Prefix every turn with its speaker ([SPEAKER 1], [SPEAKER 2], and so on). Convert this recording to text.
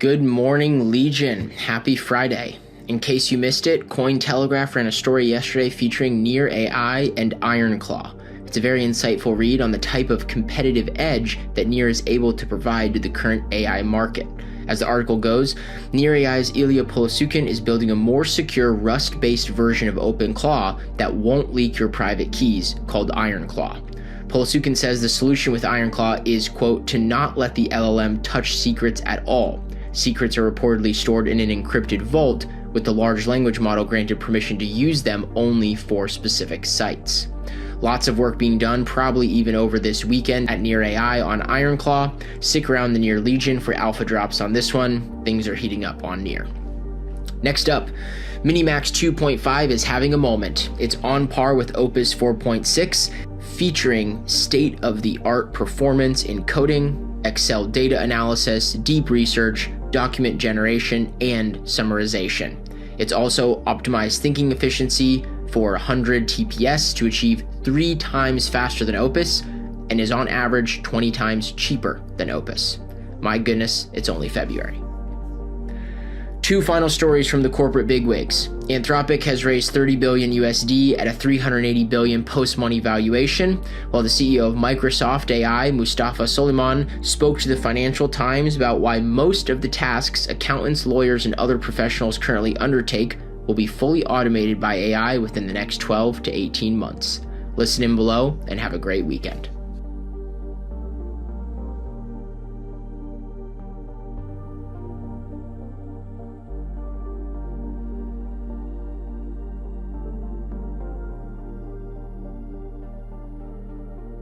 [SPEAKER 1] Good morning, Legion. Happy Friday. In case you missed it, Cointelegraph ran a story yesterday featuring Near AI and IronClaw. It's a very insightful read on the type of competitive edge that Near is able to provide to the current AI market. As the article goes, Near AI's Ilya Polosukin is building a more secure Rust-based version of OpenClaw that won't leak your private keys, called IronClaw. Polosukin says the solution with IronClaw is, quote, to not let the LLM touch secrets at all. Secrets are reportedly stored in an encrypted vault, with the large language model granted permission to use them only for specific sites. Lots of work being done, probably even over this weekend at Near AI on IronClaw. Stick around the Near Legion for alpha drops on this one. Things are heating up on Near. Next up, MiniMax 2.5 is having a moment. It's on par with Opus 4.6, featuring state-of-the-art performance in coding, Excel data analysis, deep research, document generation, and summarization. It's also optimized thinking efficiency for 100 TPS to achieve 3 times faster than Opus, and is on average 20 times cheaper than Opus. My goodness, it's only February. 2 final stories from the corporate bigwigs. Anthropic has raised $30 billion USD at a $380 billion post-money valuation, while the CEO of Microsoft AI, Mustafa Suleyman, spoke to the Financial Times about why most of the tasks accountants, lawyers, and other professionals currently undertake will be fully automated by AI within the next 12 to 18 months. Listen in below and have a great weekend.